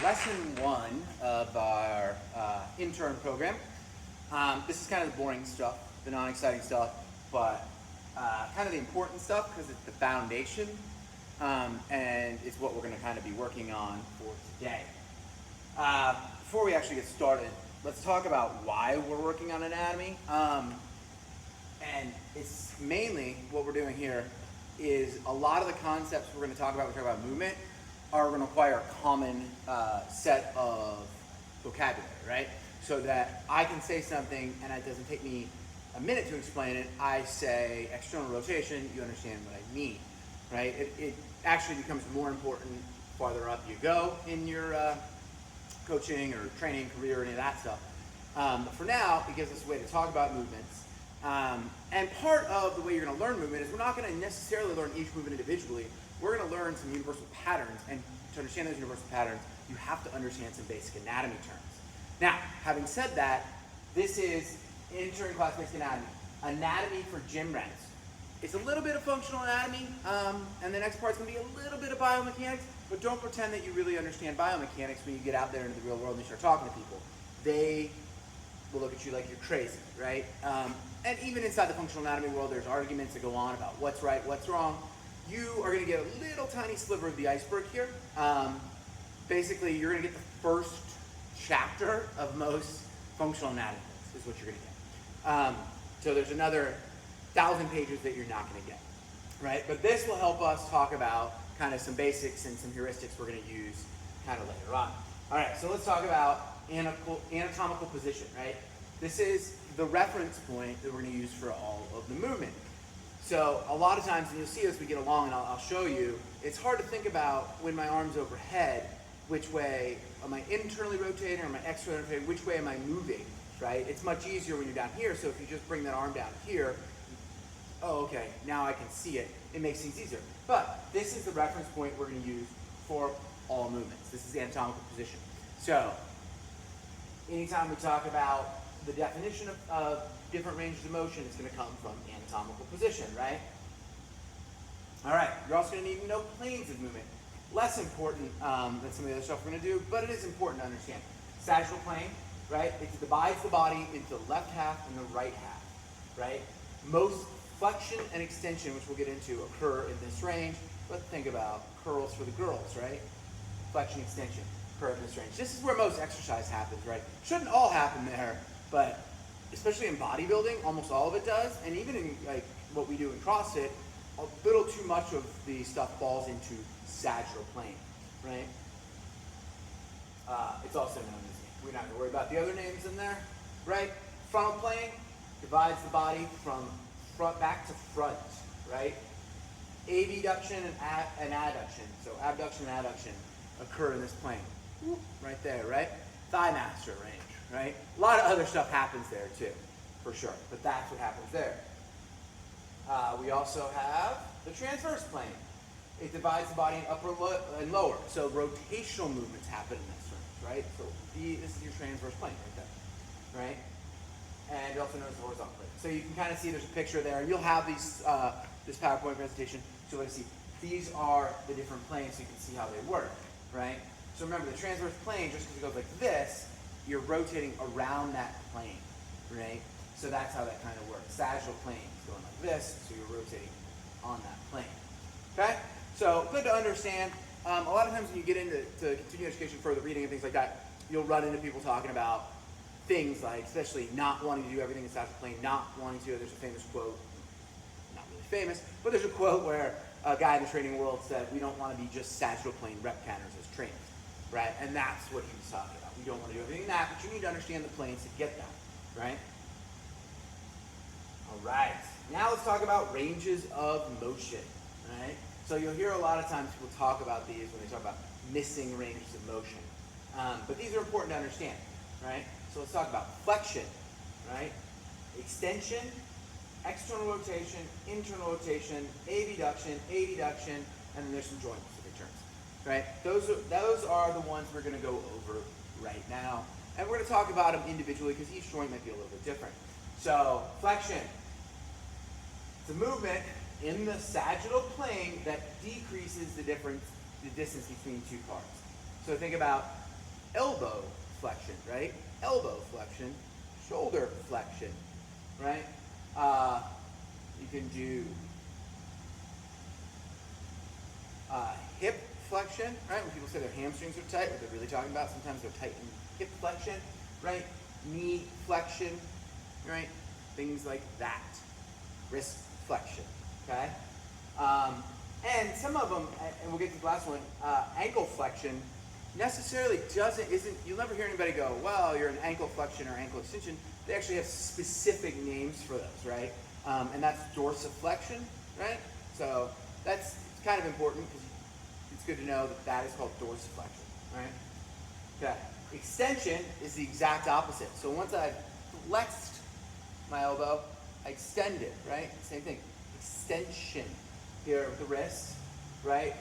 lesson 1 of our intern program. This is kind of the boring stuff, the non-exciting stuff, but kind of the important stuff because it's the foundation, and it's what we're going to kind of be working on for today. Before we actually get started, let's talk about why we're working on anatomy. And it's mainly what we're doing here is a lot of the concepts we're going to talk about, movement, are going to require a common set of vocabulary, right? So that I can say something and it doesn't take me a minute to explain it. I say external rotation, you understand what I mean, right? It actually becomes more important farther up you go in your coaching or training career or any of that stuff. But for now, it gives us a way to talk about movements. And part of the way you're going to learn movement is we're not going to necessarily learn each movement individually. We're going to learn some universal patterns, and to understand those universal patterns, you have to understand some basic anatomy terms. Now, having said that, this is intern class basic anatomy. Anatomy for gym rats. It's a little bit of functional anatomy, and the next part's going to be a little bit of biomechanics, but don't pretend that you really understand biomechanics when you get out there into the real world and you start talking to people. They will look at you like you're crazy, right? And even inside the functional anatomy world, there's arguments that go on about what's right, what's wrong. You are going to get a little tiny sliver of the iceberg here. Basically, you're going to get the first chapter of most functional anatomy books, is what you're going to get. So there's another 1,000 pages that you're not going to get, right? But this will help us talk about kind of some basics and some heuristics we're going to use kind of later on. All right, so let's talk about anatomical position, right? This is the reference point that we're going to use for all of the movement. So a lot of times, and you'll see as we get along, and I'll show you, it's hard to think about when my arm's overhead, which way am I internally rotating or am I externally rotating, which way am I moving, right? It's much easier when you're down here, so if you just bring that arm down here, oh, okay, now I can see it. It makes things easier. But this is the reference point we're going to use for all movements. This is the anatomical position. So anytime we talk about the definition of different ranges of motion, it's going to come from anatomical position, right? All right, you're also going to need to know planes of movement. Less important than some of the other stuff we're going to do, but it is important to understand. Sagittal plane, right? It divides the body into the left half and the right half, right? Most flexion and extension, which we'll get into, occur in this range. Let's think about curls for the girls, right? Flexion, extension, occur in this range. This is where most exercise happens, right? Shouldn't all happen there, but especially in bodybuilding, almost all of it does, and even in like what we do in CrossFit, a little too much of the stuff falls into sagittal plane, right? It's also known as, we're not going to worry about the other names in there, right? Frontal plane divides the body from front back to front, right? Abduction and adduction, so abduction and adduction occur in this plane, right there, right? Thigh master range, right? A lot of other stuff happens there too, for sure, but that's what happens there. We also have the transverse plane. It divides the body in upper and lower, so rotational movements happen in this range, right? So this is your transverse plane right there, right? And also known as the horizontal plane. So you can kind of see there's a picture there. You'll have these this PowerPoint presentation, so let's see. These are the different planes, so you can see how they work, right? So remember, the transverse plane, just because it goes like this, you're rotating around that plane, right? So that's how that kind of works. Sagittal plane is going like this, so you're rotating on that plane. Okay? So good to understand. A lot of times when you get into continuing education, further reading and things like that, you'll run into people talking about things like, especially not wanting to do everything in sagittal plane, not wanting to. There's a famous quote, not really famous, but there's a quote where a guy in the training world said, we don't want to be just sagittal plane rep counters as trainers, right? And that's what he was talking about. We don't want to do everything in that, but you need to understand the planes to get that, right? All right, now let's talk about ranges of motion, right? So you'll hear a lot of times people talk about these when they talk about missing ranges of motion. But these are important to understand, right? So let's talk about flexion, right? Extension, external rotation, internal rotation, abduction, adduction, and then there's some joint specific terms, right? Those are the ones we're going to go over right now. And we're going to talk about them individually because each joint might be a little bit different. So flexion, it's a movement in the sagittal plane that decreases the distance between two parts. So think about elbow flexion, right? Elbow flexion, shoulder flexion, right? You can do hip flexion, right? When people say their hamstrings are tight, what they're really talking about, sometimes they're tight in hip flexion, right? Knee flexion, right? Things like that. Wrist flexion, okay? And some of them, and we'll get to the last one, ankle flexion necessarily you'll never hear anybody go, well, you're an ankle flexion or ankle extension. They actually have specific names for those, right? And that's dorsiflexion, right? So that's kind of important because it's good to know that that is called dorsiflexion, right? Okay. Extension is the exact opposite. So once I've flexed my elbow, I extend it, right? Same thing. Extension here with the wrist, right?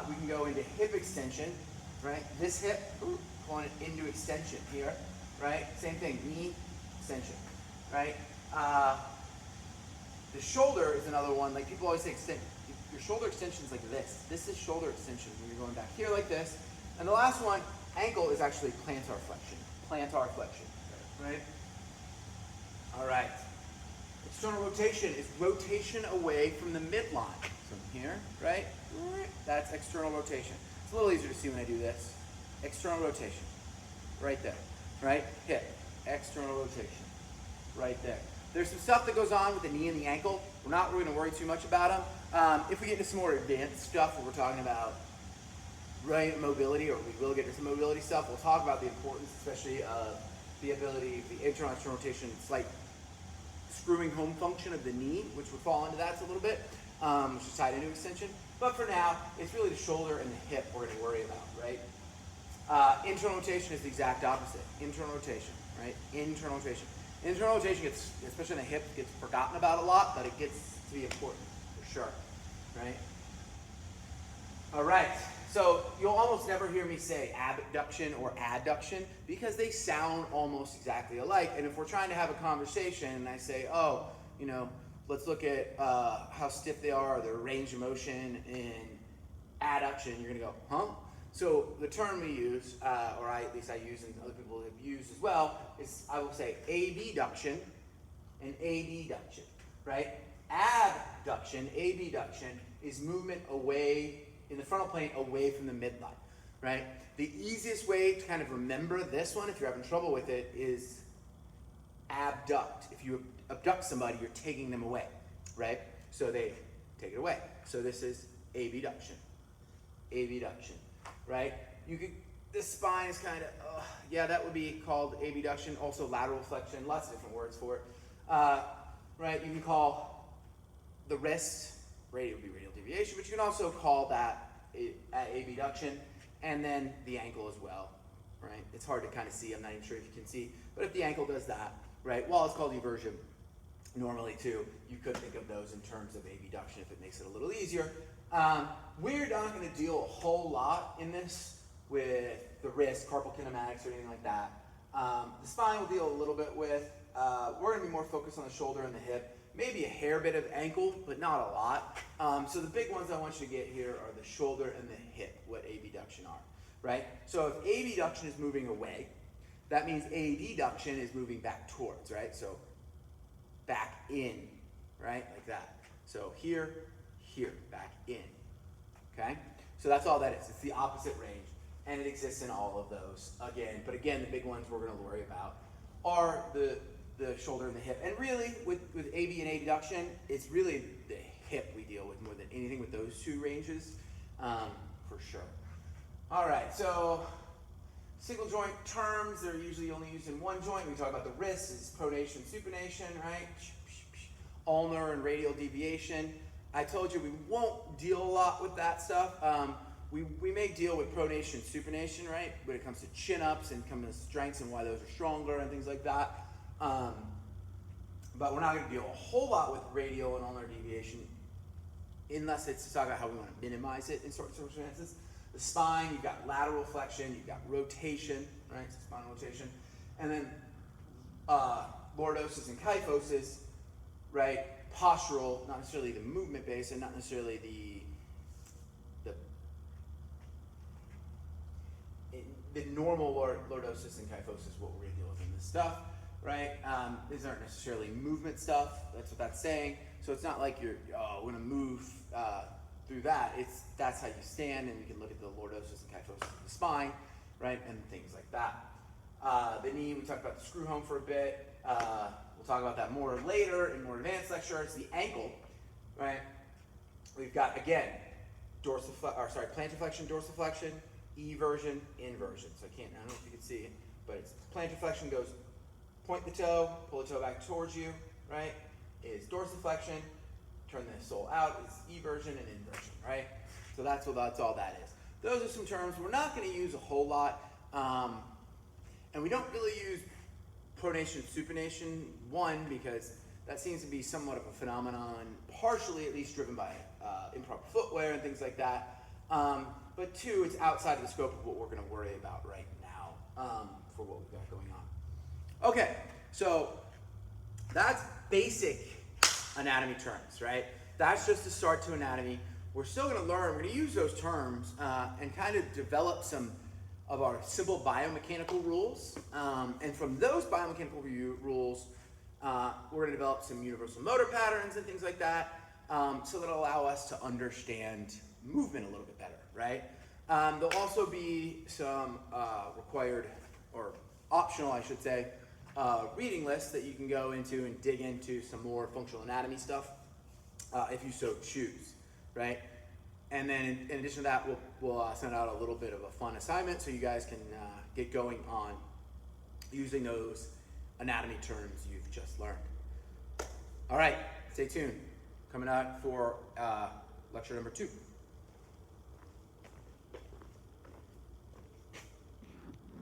We can go into hip extension, right? This hip, pulling it into extension here, right? Same thing, knee extension, right? The shoulder is another one. Like people always say, your shoulder extension is like this. This is shoulder extension when you're going back here like this. And the last one, ankle, is actually plantar flexion. Plantar flexion, right? All right. External rotation is rotation away from the midline. So here, right? That's external rotation. It's a little easier to see when I do this. External rotation, right there, right? Hip, external rotation, right there. There's some stuff that goes on with the knee and the ankle. We're not really going to worry too much about them. If we get into some more advanced stuff where we're talking about right mobility, or we will get into some mobility stuff, we'll talk about the importance, especially of the ability, the internal and external rotation, slight screwing home function of the knee, which would fall into that a little bit, which is tied into extension. But for now, it's really the shoulder and the hip we're going to worry about, right? Internal rotation is the exact opposite. Internal rotation, right? Internal rotation. Internal rotation gets, especially in the hip, gets forgotten about a lot, but it gets to be important for sure, right? All right, so you'll almost never hear me say abduction or adduction because they sound almost exactly alike. And if we're trying to have a conversation and I say, oh, you know, let's look at how stiff they are, or their range of motion in adduction, you're gonna go, huh? So the term we use, or at least I use and other people have used as well, is I will say abduction and adduction, right? Abduction, abduction, is movement away, in the frontal plane, away from the midline, right? The easiest way to kind of remember this one, if you're having trouble with it, is abduct. If you abduct somebody, you're taking them away, right? So they take it away. So this is abduction, abduction, right? You could, this spine is kind of, yeah, that would be called abduction. Also lateral flexion, lots of different words for it, right? You can call the wrist, radial would be radial deviation, but you can also call that abduction, and then the ankle as well, right? It's hard to kind of see, I'm not even sure if you can see, but if the ankle does that, right, while it's called eversion normally too, you could think of those in terms of abduction if it makes it a little easier. We're not going to deal a whole lot in this with the wrist, carpal kinematics, or anything like that. The spine will deal a little bit with. We're going to be more focused on the shoulder and the hip, maybe a hair bit of ankle, but not a lot. So the big ones I want you to get here are the shoulder and the hip, what abduction are, right? So if abduction is moving away, that means adduction is moving back towards, right? So back in, right? Like that. So here, here, back in, okay? So that's all that is. It's the opposite range, and it exists in all of those. But again, the big ones we're going to worry about are the shoulder and the hip. And really, with AB and adduction, it's really the hip we deal with more than anything with those two ranges, for sure. All right, so single joint terms, they're usually only used in one joint. We talk about the wrist, it's pronation, supination, right? Ulnar and radial deviation. I told you we won't deal a lot with that stuff. We may deal with pronation, supination, right? When it comes to chin-ups and coming to strengths and why those are stronger and things like that. But we're not going to deal a whole lot with radial and ulnar deviation unless it's to talk about how we want to minimize it in certain circumstances. The spine, you've got lateral flexion, you've got rotation, right? So spinal rotation. And then lordosis and kyphosis, right? Postural, not necessarily the movement base and not necessarily the normal lordosis and kyphosis, what we're gonna deal with in this stuff, right? These aren't necessarily movement stuff, that's what that's saying. So it's not like you're gonna move through that. That's how you stand, and you can look at the lordosis and kyphosis of the spine, right? And things like that. The knee, we talked about the screw home for a bit. We'll talk about that more later in more advanced lectures. The ankle, right? We've got, again, plantarflexion, dorsiflexion, eversion, inversion. So I don't know if you can see it, but it's plantarflexion goes, point the toe, pull the toe back towards you, right? Is dorsiflexion, turn the sole out, is eversion and inversion, right? So that's all that is. Those are some terms we're not going to use a whole lot, and we don't really use pronation, supination, one, because that seems to be somewhat of a phenomenon, partially at least driven by improper footwear and things like that. But two, it's outside of the scope of what we're going to worry about right now for what we've got going on. Okay, so that's basic anatomy terms, right? That's just the start to anatomy. We're still going to learn, we're going to use those terms and kind of develop some of our simple biomechanical rules. And from those biomechanical rules, we're going to develop some universal motor patterns and things like that, so that'll allow us to understand movement a little bit better, right? There'll also be some required, or optional, I should say, reading lists that you can go into and dig into some more functional anatomy stuff, if you so choose, right? And then in addition to that, we'll send out a little bit of a fun assignment so you guys can get going on using those anatomy terms you've just learned. All right, stay tuned. Coming out for lecture number 2.